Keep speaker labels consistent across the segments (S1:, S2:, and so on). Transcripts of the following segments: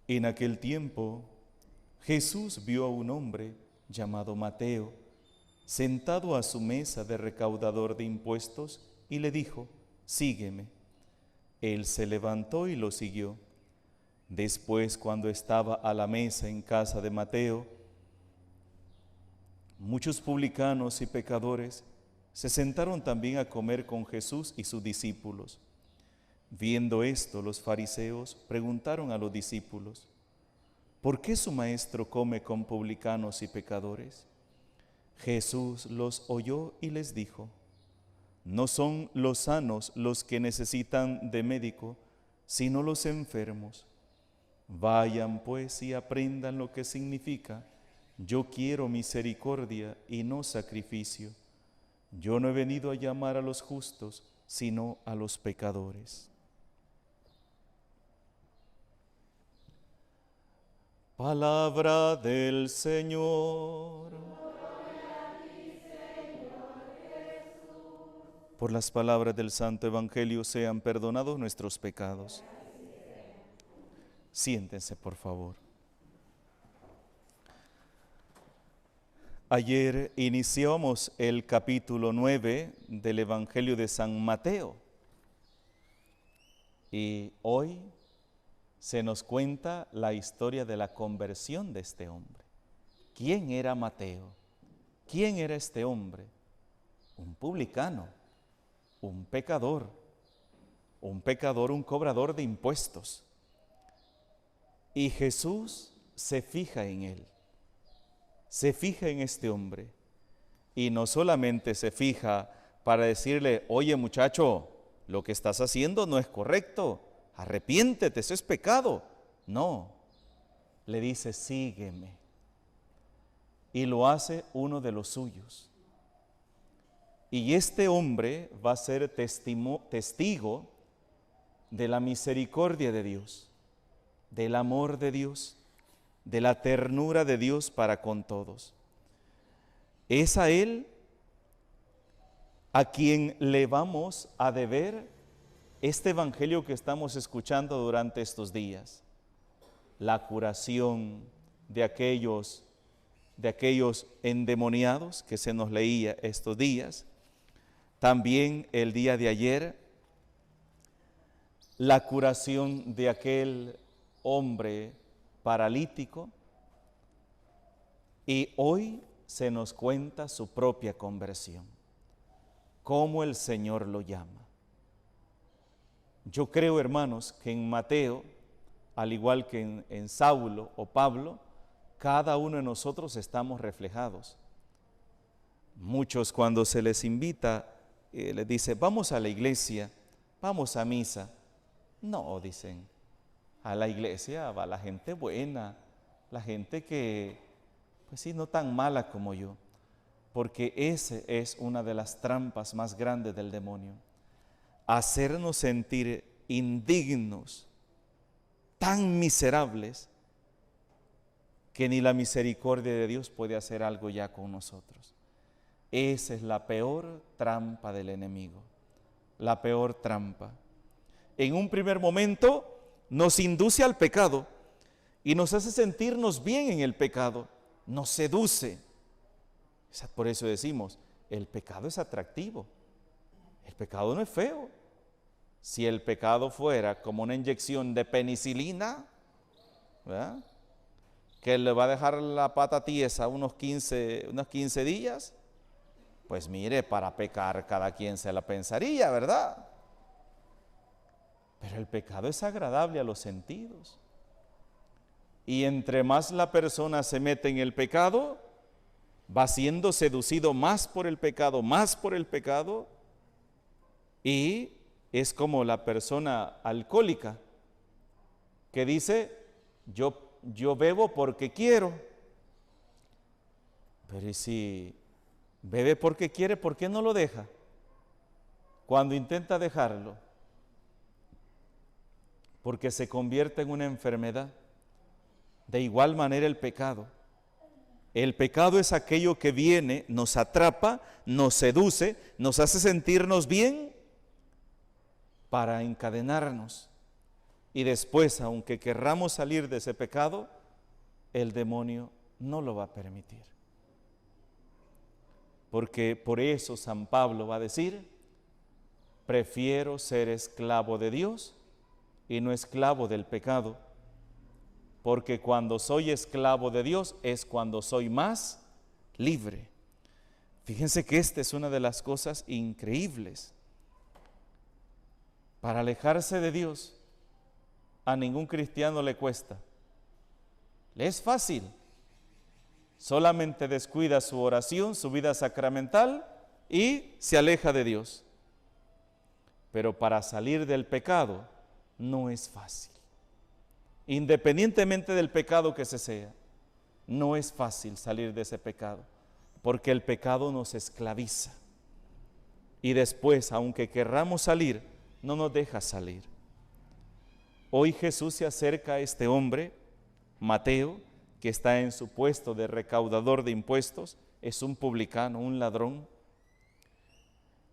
S1: En aquel tiempo, Jesús vio a un hombre llamado Mateo, sentado a su mesa de recaudador de impuestos, y le dijo: «Sígueme». Él se levantó y lo siguió. Después, cuando estaba a la mesa en casa de Mateo, muchos publicanos y pecadores se sentaron también a comer con Jesús y sus discípulos. Viendo esto, los fariseos preguntaron a los discípulos: ¿por qué su maestro come con publicanos y pecadores? Jesús los oyó y les dijo: no son los sanos los que necesitan de médico, sino los enfermos. Vayan pues y aprendan lo que significa: yo quiero misericordia y no sacrificio. Yo no he venido a llamar a los justos, sino a los pecadores. Palabra del Señor.
S2: Gloria a ti, Señor Jesús.
S1: Por las palabras del Santo Evangelio sean perdonados nuestros pecados. Siéntense, por favor. Ayer iniciamos el capítulo 9 del Evangelio de San Mateo y hoy se nos cuenta la historia de la conversión de este hombre. ¿Quién era Mateo? ¿Quién era este hombre? Un publicano, un pecador, un cobrador de impuestos. Y Jesús se fija en él, se fija en este hombre. Y no solamente se fija para decirle: oye muchacho, lo que estás haciendo no es correcto, arrepiéntete, eso es pecado. No, le dice: sígueme. Y lo hace uno de los suyos. Y este hombre va a ser testigo de la misericordia de Dios, del amor de Dios, de la ternura de Dios para con todos. Es a él a quien le vamos a deber este evangelio que estamos escuchando durante estos días, la curación de aquellos endemoniados que se nos leía estos días. También el día de ayer, la curación de aquel hombre paralítico, y hoy se nos cuenta su propia conversión, cómo el Señor lo llama. Yo creo, hermanos, que en Mateo, al igual que en Saulo o Pablo, cada uno de nosotros estamos reflejados. Muchos, cuando se les invita, les dice: vamos a la iglesia, vamos a misa. No, dicen, a la iglesia va la gente buena, la gente que, pues sí, no tan mala como yo, porque esa es una de las trampas más grandes del demonio, hacernos sentir indignos, tan miserables, que ni la misericordia de Dios puede hacer algo ya con nosotros. Esa es la peor trampa del enemigo, la peor trampa. En un primer momento nos induce al pecado y nos hace sentirnos bien en el pecado, nos seduce. Por eso decimos, el pecado es atractivo, el pecado no es feo. Si el pecado fuera como una inyección de penicilina, ¿verdad?, que le va a dejar la pata tiesa unos 15 días, pues mire, para pecar cada quien se la pensaría, ¿verdad? Pero el pecado es agradable a los sentidos. Y entre más la persona se mete en el pecado, va siendo seducido más por el pecado, y es como la persona alcohólica que dice: yo bebo porque quiero. Pero ¿y si bebe porque quiere, por qué no lo deja? Cuando intenta dejarlo, porque se convierte en una enfermedad. De igual manera el pecado. El pecado es aquello que viene, nos atrapa, nos seduce, nos hace sentirnos bien para encadenarnos. Y después, aunque querramos salir de ese pecado, el demonio no lo va a permitir. Porque por eso San Pablo va a decir, prefiero ser esclavo de Dios y no esclavo del pecado, porque cuando soy esclavo de Dios es cuando soy más libre. Fíjense que esta es una de las cosas increíbles. Para alejarse de Dios, a ningún cristiano le cuesta. Le es fácil. Solamente descuida su oración, su vida sacramental y se aleja de Dios. Pero para salir del pecado no es fácil. Independientemente del pecado que se sea, no es fácil salir de ese pecado, porque el pecado nos esclaviza. Y después, aunque querramos salir, no nos deja salir. Hoy Jesús se acerca a este hombre, Mateo, que está en su puesto de recaudador de impuestos, es un publicano, un ladrón.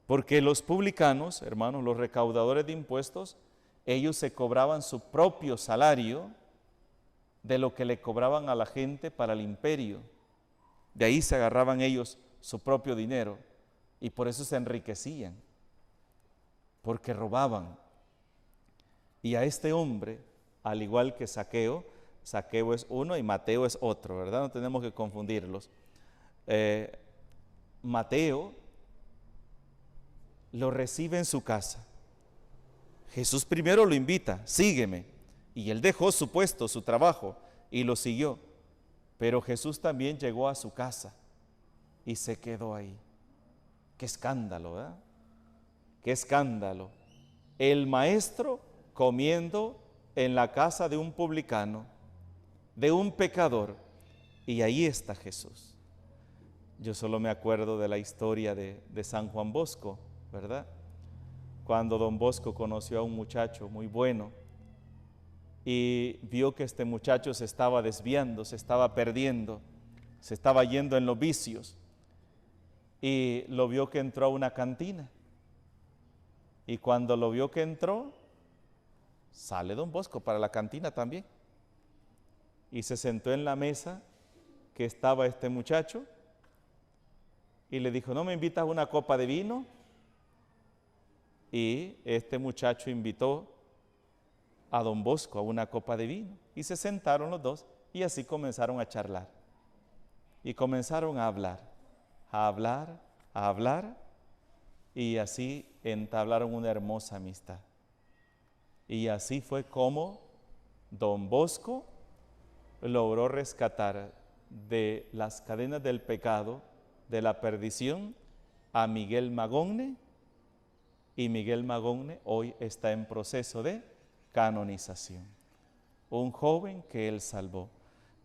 S1: Porque los publicanos, hermanos, los recaudadores de impuestos, ellos se cobraban su propio salario de lo que le cobraban a la gente para el imperio. De ahí se agarraban ellos su propio dinero y por eso se enriquecían, porque robaban. Y a este hombre, al igual que Zaqueo, Zaqueo es uno y Mateo es otro, ¿verdad? No tenemos que confundirlos. Mateo lo recibe en su casa. Jesús primero lo invita, sígueme. Y él dejó su puesto, su trabajo, y lo siguió. Pero Jesús también llegó a su casa y se quedó ahí. Qué escándalo, ¿verdad? Qué escándalo. El maestro comiendo en la casa de un publicano, de un pecador, y ahí está Jesús. Yo solo me acuerdo de la historia de San Juan Bosco, ¿verdad? Cuando don Bosco conoció a un muchacho muy bueno y vio que este muchacho se estaba desviando, se estaba perdiendo, se estaba yendo en los vicios, y lo vio que entró a una cantina. Y cuando lo vio que entró, sale don Bosco para la cantina también. Y se sentó en la mesa que estaba este muchacho y le dijo, ¿no me invitas a una copa de vino? Y este muchacho invitó a don Bosco a una copa de vino y se sentaron los dos y así comenzaron a charlar. Y comenzaron a hablar, a hablar, a hablar, y así entablaron una hermosa amistad. Y así fue como don Bosco logró rescatar de las cadenas del pecado, de la perdición, a Miguel Magogne, y Miguel Magogne hoy está en proceso de canonización. Un joven que él salvó.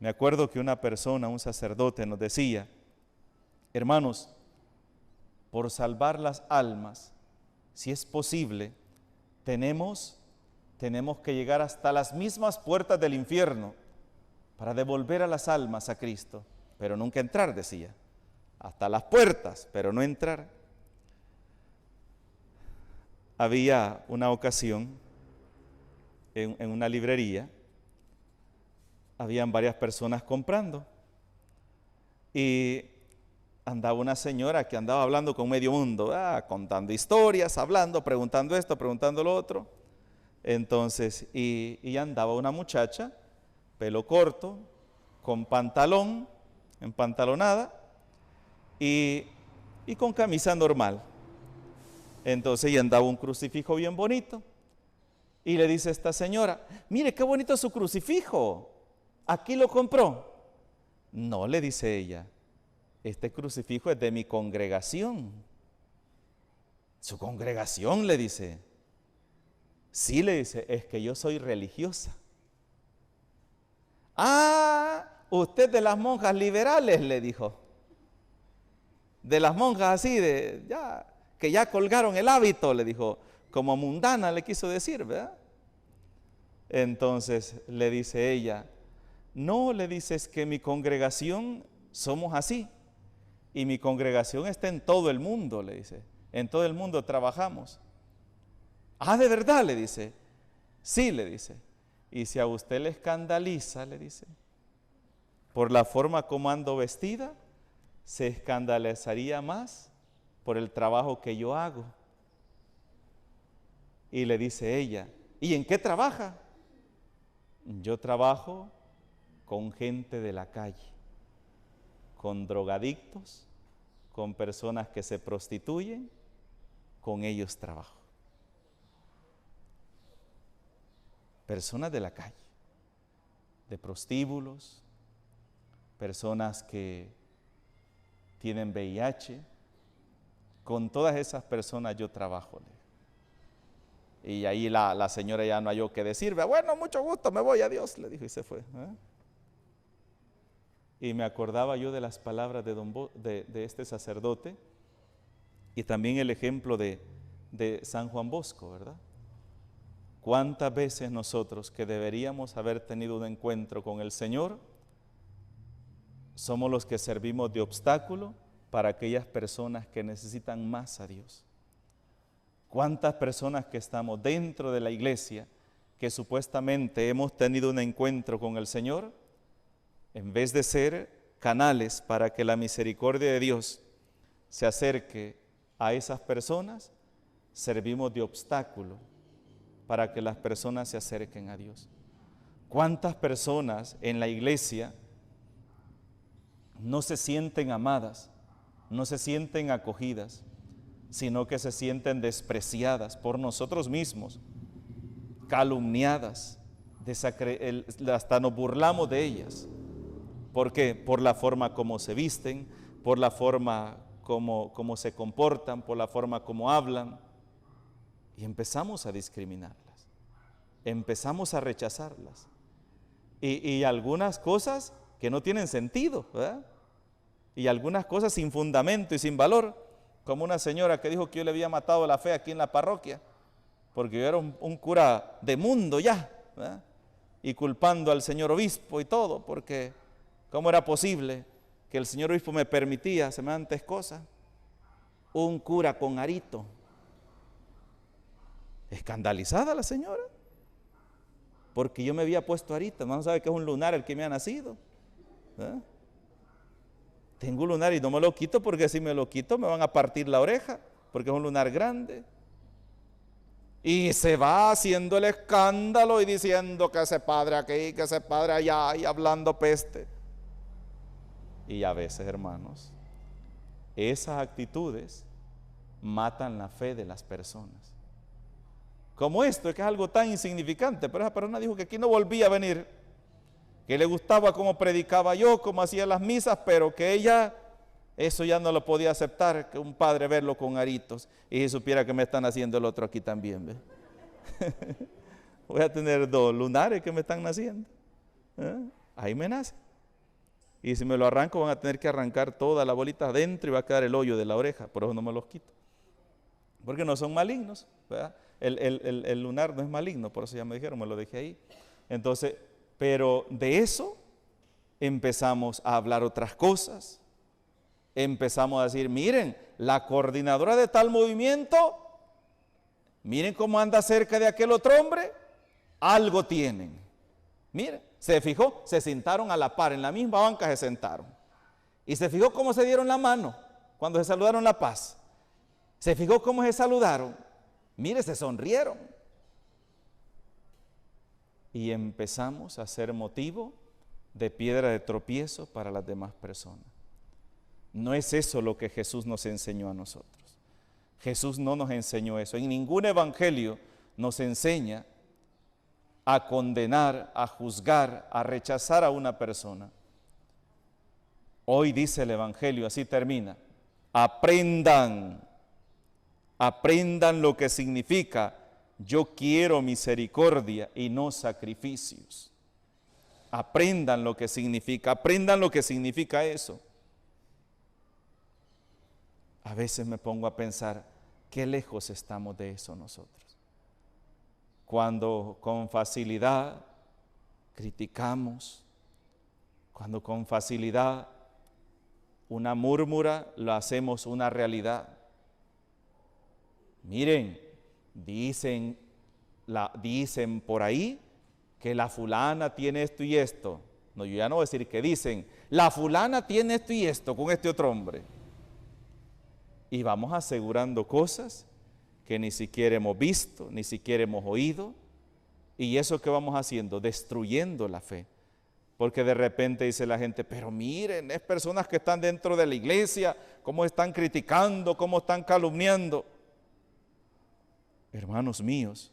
S1: Me acuerdo que una persona, un sacerdote, nos decía, hermanos, por salvar las almas, si es posible, tenemos que llegar hasta las mismas puertas del infierno para devolver a las almas a Cristo, pero nunca entrar, decía, hasta las puertas, pero no entrar. Había una ocasión en una librería, habían varias personas comprando y andaba una señora que andaba hablando con medio mundo, contando historias, hablando, preguntando esto, preguntando lo otro. Entonces, y andaba una muchacha, pelo corto, con pantalón, empantalonada y con camisa normal. Entonces, y andaba un crucifijo bien bonito. Y le dice esta señora, mire qué bonito su crucifijo, ¿aquí lo compró? No, le dice ella, este crucifijo es de mi congregación. ¿Su congregación? Le dice. Sí, le dice, es que yo soy religiosa. Ah, usted de las monjas liberales, le dijo. De las monjas así, que ya colgaron el hábito, le dijo, como mundana le quiso decir, ¿verdad? Entonces le dice ella, no, le dice, es que mi congregación somos así, y mi congregación está en todo el mundo, le dice, en todo el mundo trabajamos. Ah, ¿de verdad? Le dice. Sí, le dice. Y si a usted le escandaliza, le dice, por la forma como ando vestida, se escandalizaría más por el trabajo que yo hago. Y le dice ella, ¿y en qué trabaja? Yo trabajo con gente de la calle, con drogadictos, con personas que se prostituyen, con ellos trabajo. Personas de la calle, de prostíbulos, personas que tienen VIH, con todas esas personas yo trabajo. Y ahí la señora ya no halló qué decir. Bueno, mucho gusto, me voy, adiós, le dijo y se fue. Y me acordaba yo de las palabras de este sacerdote y también el ejemplo de San Juan Bosco, ¿verdad? ¿Cuántas veces nosotros que deberíamos haber tenido un encuentro con el Señor, somos los que servimos de obstáculo para aquellas personas que necesitan más a Dios? ¿Cuántas personas que estamos dentro de la iglesia, que supuestamente hemos tenido un encuentro con el Señor, en vez de ser canales para que la misericordia de Dios se acerque a esas personas, servimos de obstáculo para que las personas se acerquen a Dios? ¿Cuántas personas en la iglesia no se sienten amadas, no se sienten acogidas, sino que se sienten despreciadas por nosotros mismos, calumniadas, hasta nos burlamos de ellas? ¿Por qué? Por la forma como se visten, por la forma como se comportan, por la forma como hablan. Y empezamos a discriminarlas, empezamos a rechazarlas. Y algunas cosas que no tienen sentido, ¿verdad? Y algunas cosas sin fundamento y sin valor, como una señora que dijo que yo le había matado la fe aquí en la parroquia, porque yo era un cura de mundo ya, ¿verdad? Y culpando al señor obispo y todo, porque ¿cómo era posible que el señor obispo me permitía semejantes cosas? Un cura con arito. Escandalizada la señora, porque yo me había puesto arito. No sabe que es un lunar el que me ha nacido, ¿verdad? Tengo un lunar y no me lo quito, porque si me lo quito me van a partir la oreja, porque es un lunar grande. Y se va haciendo el escándalo y diciendo que ese padre aquí, que ese padre allá, y hablando peste. Y a veces, hermanos, esas actitudes matan la fe de las personas. Como esto, que es algo tan insignificante, pero esa persona dijo que aquí no volvía a venir, que le gustaba cómo predicaba yo, cómo hacía las misas, pero que ella, eso ya no lo podía aceptar, que un padre verlo con aritos, y si supiera que me están haciendo el otro aquí también, ¿ve? Voy a tener 2 lunares que me están naciendo, ahí me nace. Y si me lo arranco, van a tener que arrancar toda la bolita adentro y va a quedar el hoyo de la oreja, por eso no me los quito, porque no son malignos, ¿verdad? El lunar no es maligno, por eso ya me dijeron, me lo dejé ahí. Entonces, pero de eso empezamos a hablar otras cosas. Empezamos a decir, miren, la coordinadora de tal movimiento, miren cómo anda cerca de aquel otro hombre, algo tienen. Miren, se fijó, se sentaron a la par, en la misma banca se sentaron. Y se fijó cómo se dieron la mano cuando se saludaron la paz. Se fijó cómo se saludaron. Mire, se sonrieron. Y empezamos a ser motivo de piedra de tropiezo para las demás personas. No es eso lo que Jesús nos enseñó a nosotros. Jesús no nos enseñó eso. En ningún evangelio nos enseña a condenar, a juzgar, a rechazar a una persona. Hoy dice el evangelio, así termina: aprendan lo que significa yo quiero misericordia y no sacrificios. Aprendan lo que significa eso. A veces me pongo a pensar, qué lejos estamos de eso nosotros. Cuando con facilidad criticamos, cuando con facilidad una múrmura lo hacemos una realidad. Miren, dicen dicen por ahí que la fulana tiene esto y esto. No, yo ya no voy a decir que dicen, la fulana tiene esto y esto con este otro hombre. Y vamos asegurando cosas que ni siquiera hemos visto, ni siquiera hemos oído. Y eso que vamos haciendo, destruyendo la fe. Porque de repente dice la gente, pero miren, es personas que están dentro de la iglesia, cómo están criticando, cómo están calumniando. Hermanos míos,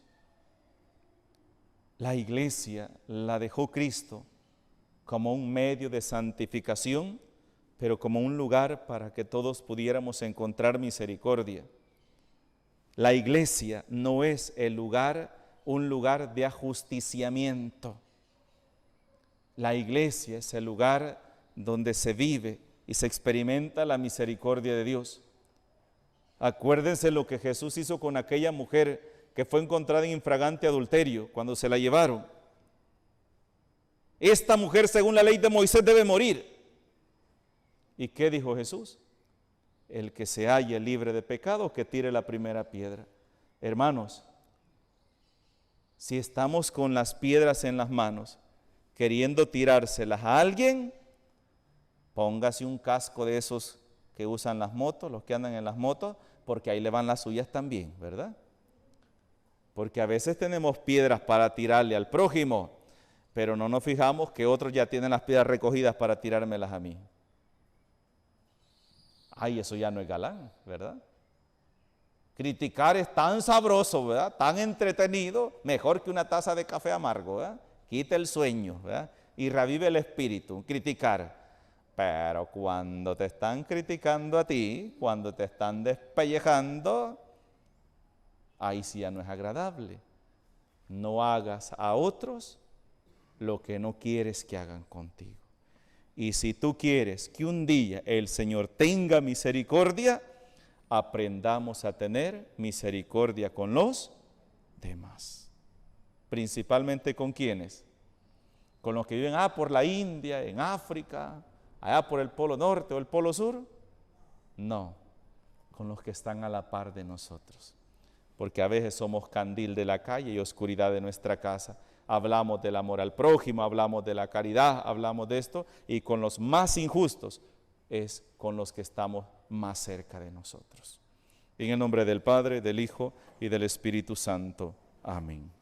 S1: la iglesia la dejó Cristo como un medio de santificación, pero como un lugar para que todos pudiéramos encontrar misericordia. La iglesia no es un lugar de ajusticiamiento. La iglesia es el lugar donde se vive y se experimenta la misericordia de Dios. Acuérdense lo que Jesús hizo con aquella mujer que fue encontrada en infragante adulterio cuando se la llevaron. Esta mujer, según la ley de Moisés, debe morir. ¿Y qué dijo Jesús? El que se halle libre de pecado, que tire la primera piedra. Hermanos, si estamos con las piedras en las manos, queriendo tirárselas a alguien, póngase un casco de esos que usan las motos, los que andan en las motos, porque ahí le van las suyas también, ¿verdad? Porque a veces tenemos piedras para tirarle al prójimo, pero no nos fijamos que otros ya tienen las piedras recogidas para tirármelas a mí. Ay, eso ya no es galán, ¿verdad? Criticar es tan sabroso, ¿verdad? Tan entretenido, mejor que una taza de café amargo, ¿verdad? Quita el sueño, ¿verdad? Y revive el espíritu, criticar. Pero cuando te están criticando a ti, cuando te están despellejando, ahí sí ya no es agradable. No hagas a otros lo que no quieres que hagan contigo. Y si tú quieres que un día el Señor tenga misericordia, aprendamos a tener misericordia con los demás. Principalmente con quienes, con los que viven por la India, en África, allá por el Polo Norte o el Polo Sur. No, con los que están a la par de nosotros. Porque a veces somos candil de la calle y oscuridad de nuestra casa. Hablamos del amor al prójimo, hablamos de la caridad, hablamos de esto, y con los más injustos es con los que estamos más cerca de nosotros. En el nombre del Padre, del Hijo y del Espíritu Santo. Amén.